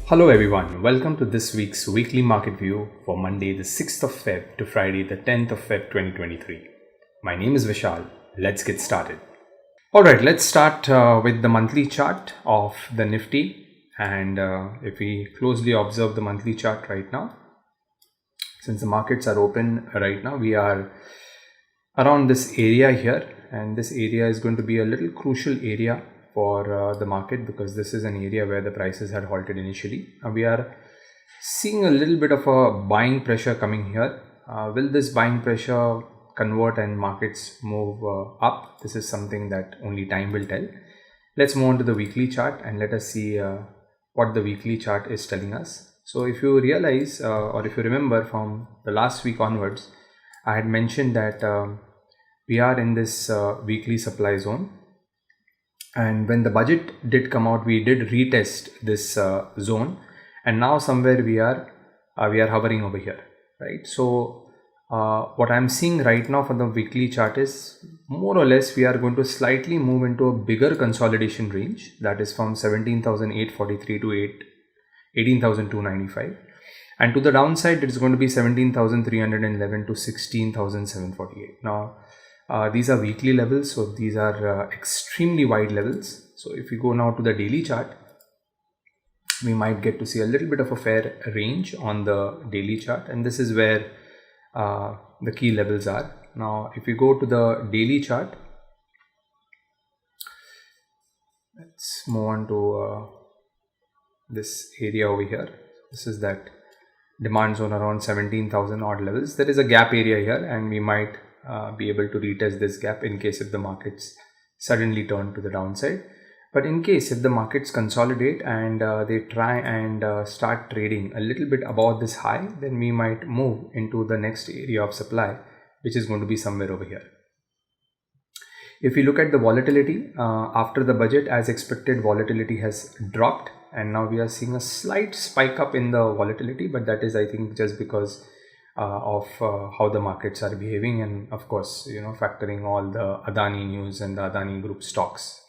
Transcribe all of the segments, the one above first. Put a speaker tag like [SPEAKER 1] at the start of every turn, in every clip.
[SPEAKER 1] Hello everyone, welcome to this week's weekly market view for Monday the 6th of Feb to Friday the 10th of Feb 2023. My name is Vishal. Let's get started. Alright, let's start with the monthly chart of the Nifty, and if we closely observe the monthly chart right now, since the markets are open right now, we are around this area here, and this area is going to be a little crucial area for the market because this is an area where the prices had halted initially. We are seeing a little bit of a buying pressure coming here. Will this buying pressure convert and markets move up? This is something that only time will tell. Let's move on to the weekly chart and let us see what the weekly chart is telling us. So if you realize or if you remember from the last week onwards, I had mentioned that we are in this weekly supply zone, and when the budget did come out, we did retest this zone, and now somewhere we are hovering over here, right? So what I'm seeing right now for the weekly chart is more or less we are going to slightly move into a bigger consolidation range, that is from 17,843 to 18,295, and to the downside it's going to be 17,311 to 16,748. Now these are weekly levels, so these are extremely wide levels. So if we go now to the daily chart, we might get to see a little bit of a fair range on the daily chart, and this is where the key levels are. Now if we go to the daily chart, let's move on to this area over here. This is that demand zone around 17,000 odd levels. There is a gap area here, and we might be able to retest this gap in case if the markets suddenly turn to the downside. But in case if the markets consolidate and they try and start trading a little bit above this high, then we might move into the next area of supply, which is going to be somewhere over here. If we look at the volatility after the budget, as expected, volatility has dropped, and now we are seeing a slight spike up in the volatility, but that is, I think, just because of how the markets are behaving, and of course, factoring all the Adani news and the Adani group stocks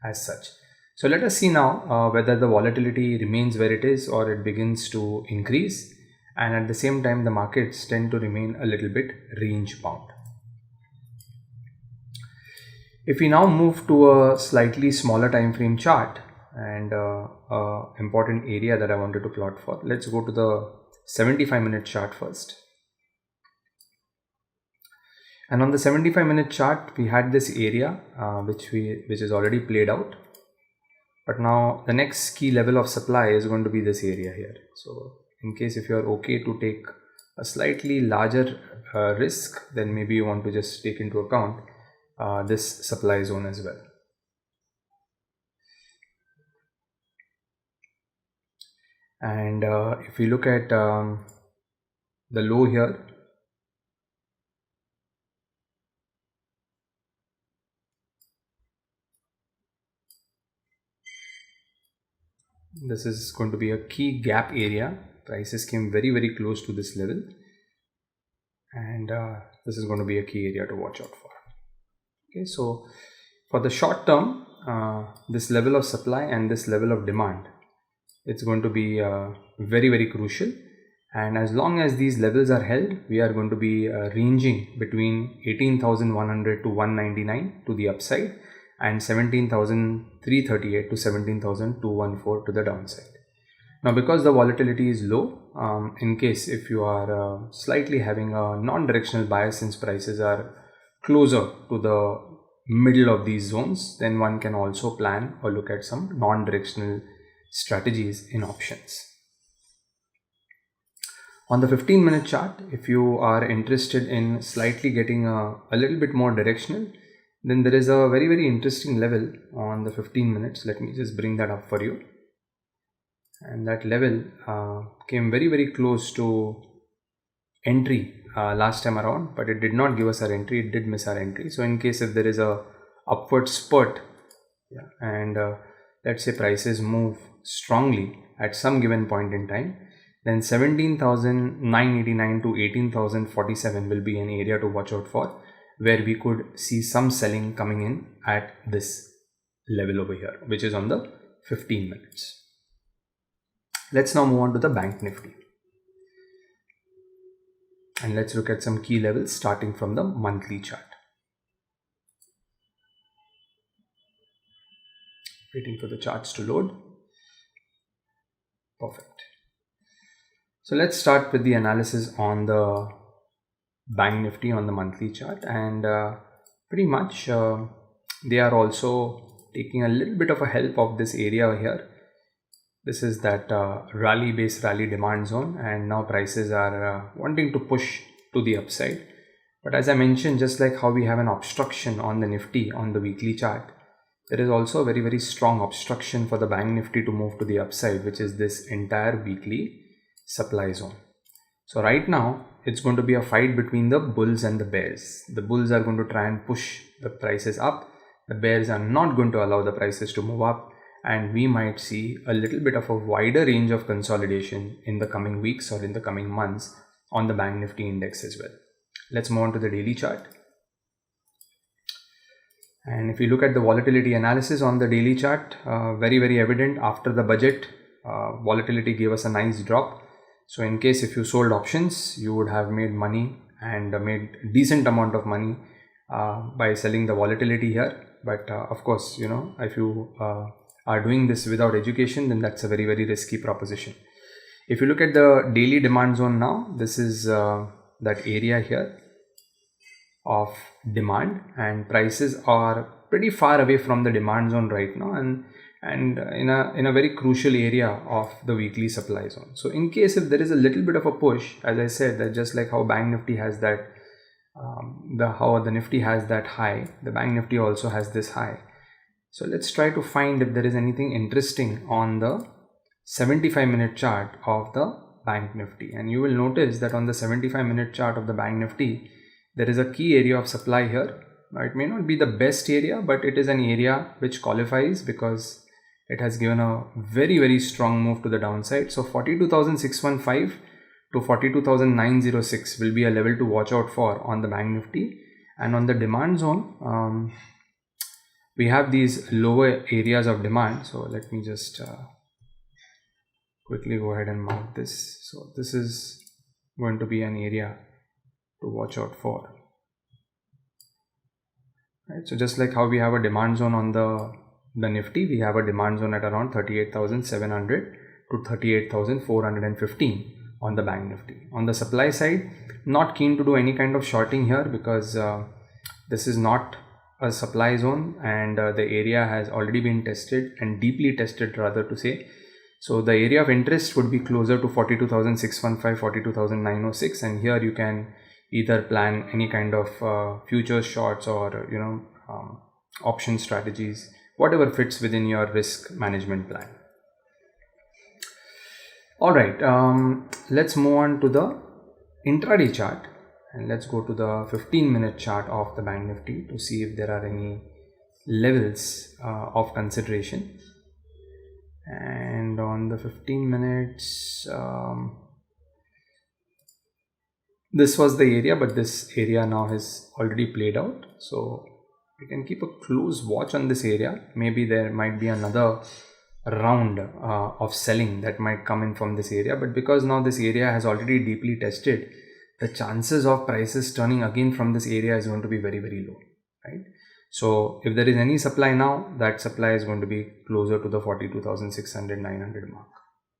[SPEAKER 1] as such. So let us see now whether the volatility remains where it is or it begins to increase, and at the same time the markets tend to remain a little bit range bound. If we now move to a slightly smaller time frame chart and important area that I wanted to plot for, let's go to the 75-minute chart first. And on the 75-minute chart, we had this area which is already played out. But now the next key level of supply is going to be this area here. So in case if you are okay to take a slightly larger risk, then maybe you want to just take into account this supply zone as well. And if we look at the low here, this is going to be a key gap area. Prices came very, very close to this level, and this is going to be a key area to watch out for. Okay, so for the short term, this level of supply and this level of demand, it's going to be very, very crucial. And as long as these levels are held, we are going to be ranging between 18,100 to 199 to the upside, and 17,338 to 17,214 to the downside. Now because the volatility is low, in case if you are slightly having a non-directional bias, since prices are closer to the middle of these zones, then one can also plan or look at some non-directional strategies in options. On the 15-minute chart, if you are interested in slightly getting a little bit more directional, then there is a very, very interesting level on the 15 minutes. Let me just bring that up for you. And that level came very, very close to entry last time around, but it did not give us our entry. It did miss our entry. So in case if there is a upward spurt, and let's say prices move strongly at some given point in time, then 17,989 to 18,047 will be an area to watch out for, where we could see some selling coming in at this level over here, which is on the 15 minutes. Let's now move on to the Bank Nifty. And let's look at some key levels starting from the monthly chart. Waiting for the charts to load. Perfect. So let's start with the analysis on the Bank Nifty on the monthly chart, and pretty much they are also taking a little bit of a help of this area here. This is that rally demand zone, and now prices are wanting to push to the upside. But as I mentioned, just like how we have an obstruction on the Nifty on the weekly chart, there is also a very, very strong obstruction for the Bank Nifty to move to the upside, which is this entire weekly supply zone. So right now, it's going to be a fight between the bulls and the bears. The bulls are going to try and push the prices up. The bears are not going to allow the prices to move up. And we might see a little bit of a wider range of consolidation in the coming weeks or in the coming months on the Bank Nifty index as well. Let's move on to the daily chart. And if you look at the volatility analysis on the daily chart, very, very evident after the budget, volatility gave us a nice drop. So in case if you sold options, you would have made money and made decent amount of money by selling the volatility here. But of course, if you are doing this without education, then that's a very, very risky proposition. If you look at the daily demand zone now, this is that area here of demand, and prices are pretty far away from the demand zone right now, and in a very crucial area of the weekly supply zone. So in case if there is a little bit of a push, as I said, that just like how Bank Nifty has that how the Nifty has that high, the Bank Nifty also has this high. So let's try to find if there is anything interesting on the 75-minute chart of the Bank Nifty. And you will notice that on the 75-minute chart of the Bank Nifty, there is a key area of supply here. It may not be the best area, but it is an area which qualifies because it has given a very, very strong move to the downside. So 42,615 to 42,906 will be a level to watch out for on the Bank Nifty. And on the demand zone, we have these lower areas of demand. So let me just quickly go ahead and mark this. So this is going to be an area to watch out for. Right. So just like how we have a demand zone on the Nifty, we have a demand zone at around 38,700 to 38,415 on the Bank Nifty. On the supply side, not keen to do any kind of shorting here because this is not a supply zone, and the area has already been tested and deeply tested, rather to say. So the area of interest would be closer to 42,615, 42,906, and here you can either plan any kind of futures shorts or option strategies, whatever fits within your risk management plan. All right, let's move on to the intraday chart, and let's go to the 15-minute chart of the Bank Nifty to see if there are any levels of consideration. And on the 15 minutes, this was the area, but this area now has already played out. So we can keep a close watch on this area. Maybe there might be another round of selling that might come in from this area. But because now this area has already deeply tested, the chances of prices turning again from this area is going to be very, very low, right? So if there is any supply now, that supply is going to be closer to the 42,600, 900 mark.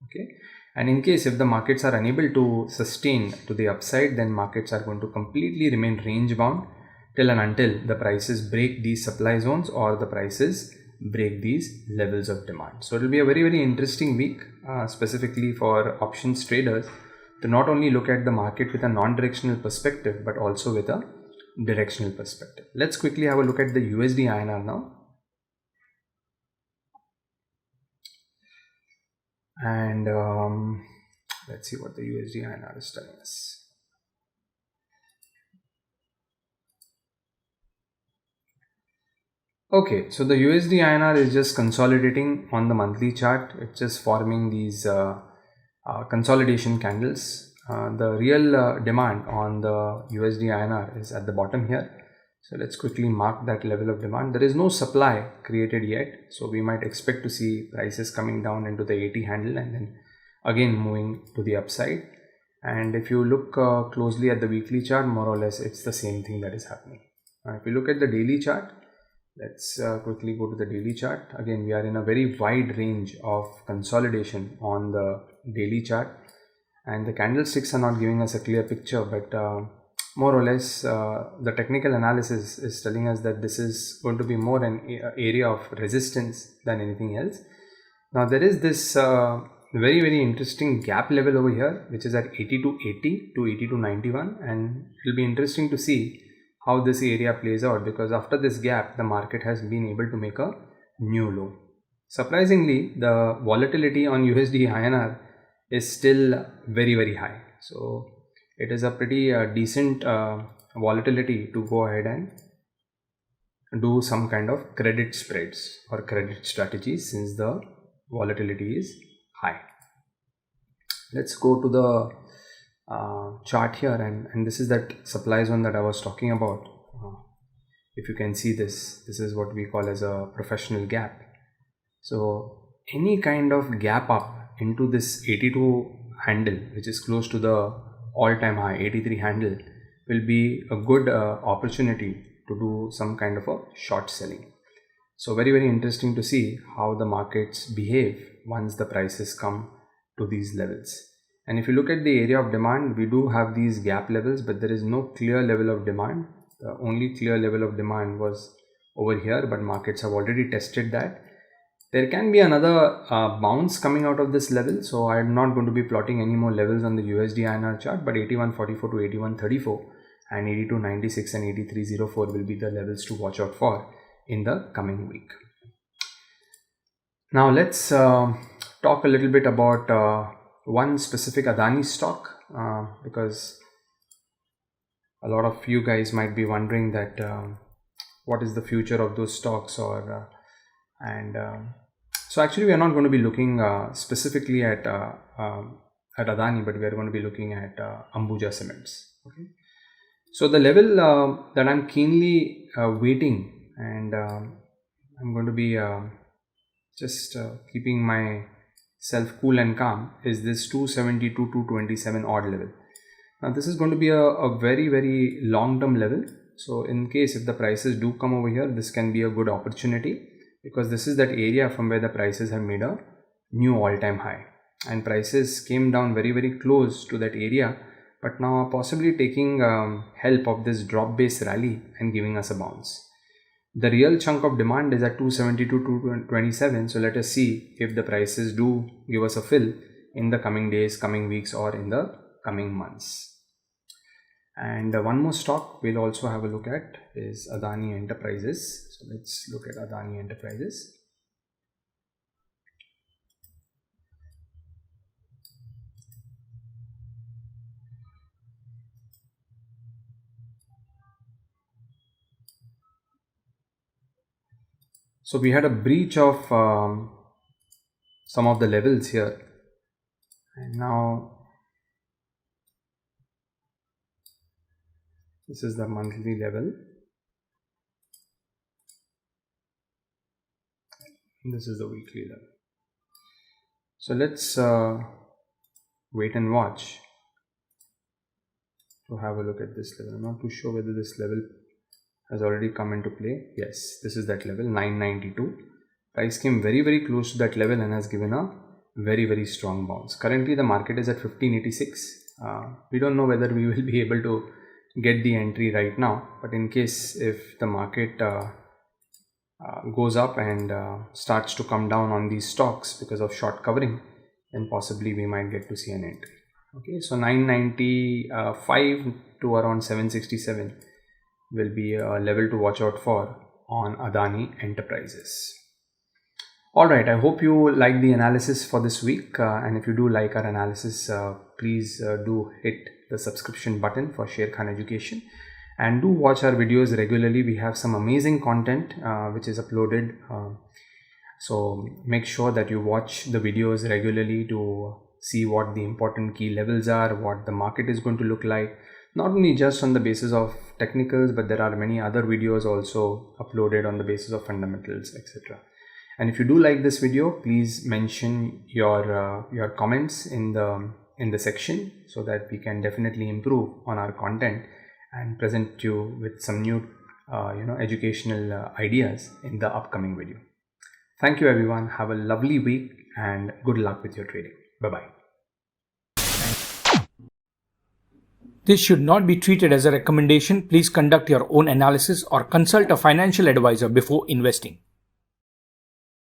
[SPEAKER 1] Okay. And in case if the markets are unable to sustain to the upside, then markets are going to completely remain range bound till and until the prices break these supply zones or the prices break these levels of demand. So it will be a very, very interesting week, specifically for options traders, to not only look at the market with a non-directional perspective, but also with a directional perspective. Let's quickly have a look at the USDINR now. And let's see what the USDINR is telling us. Okay, so the USDINR is just consolidating on the monthly chart. It's just forming these consolidation candles. The real demand on the USDINR is at the bottom here. So let's quickly mark that level of demand. There is no supply created yet, so we might expect to see prices coming down into the 80 handle and then again moving to the upside. And if you look closely at the weekly chart, more or less it's the same thing that is happening. If you look at the daily chart, let's quickly go to the daily chart. Again, we are in a very wide range of consolidation on the daily chart, and the candlesticks are not giving us a clear picture, but more or less the technical analysis is telling us that this is going to be more an area of resistance than anything else. Now there is this very interesting gap level over here, which is at 82.80 to 82.91, and it will be interesting to see how this area plays out, because after this gap the market has been able to make a new low. Surprisingly, the volatility on USD/INR is still very high, so it is a pretty decent volatility to go ahead and do some kind of credit spreads or credit strategies, since the volatility is high. Let's go to the chart here, and this is that supply zone that I was talking about. If you can see this is what we call as a professional gap. So any kind of gap up into this 82 handle, which is close to the all-time high 83 handle, will be a good opportunity to do some kind of a short selling. So very interesting to see how the markets behave once the prices come to these levels. And if you look at the area of demand, we do have these gap levels, but there is no clear level of demand. The only clear level of demand was over here, but markets have already tested that. There can be another bounce coming out of this level, so I am not going to be plotting any more levels on the USD/INR chart, but 81.44 to 81.34 and 82.96 and 83.04 will be the levels to watch out for in the coming week. Now let's talk a little bit about one specific Adani stock, because a lot of you guys might be wondering that what is the future of those stocks, or so actually we are not going to be looking specifically at Adani, but we are going to be looking at Ambuja Cements. Okay, so the level that I'm keenly waiting, and I'm going to be just keeping myself cool and calm, is this 272 to 227 odd level. Now this is going to be a very long-term level. So in case if the prices do come over here, this can be a good opportunity, because this is that area from where the prices have made a new all-time high, and prices came down very close to that area, but now are possibly taking help of this drop base rally and giving us a bounce. The real chunk of demand is at 272 to 227, so let us see if the prices do give us a fill in the coming days, coming weeks, or in the coming months. And one more stock we'll also have a look at is Adani Enterprises. So let's look at Adani Enterprises. So we had a breach of some of the levels here, and now this is the monthly level. This is the weekly level. So let's wait and watch to have a look at this level. I'm not too sure whether this level has already come into play. Yes, this is that level, 992. Price came very close to that level and has given a very strong bounce. Currently the market is at 1586. We don't know whether we will be able to get the entry right now, but in case if the market goes up and starts to come down on these stocks because of short covering, then possibly we might get to see an entry. Okay, so 995 to around 767 will be a level to watch out for on Adani Enterprises. Alright, I hope you like the analysis for this week, and if you do like our analysis, please do hit the subscription button for Sharekhan Education, and do watch our videos regularly. We have some amazing content which is uploaded, so make sure that you watch the videos regularly to see what the important key levels are, what the market is going to look like, not only just on the basis of technicals, but there are many other videos also uploaded on the basis of fundamentals, etc. And if you do like this video, please mention your comments in the section, so that we can definitely improve on our content and present you with some new educational ideas in the upcoming video. Thank you everyone. Have a lovely week and good luck with your trading. Bye-bye.
[SPEAKER 2] This should not be treated as a recommendation. Please conduct your own analysis or consult a financial advisor before investing.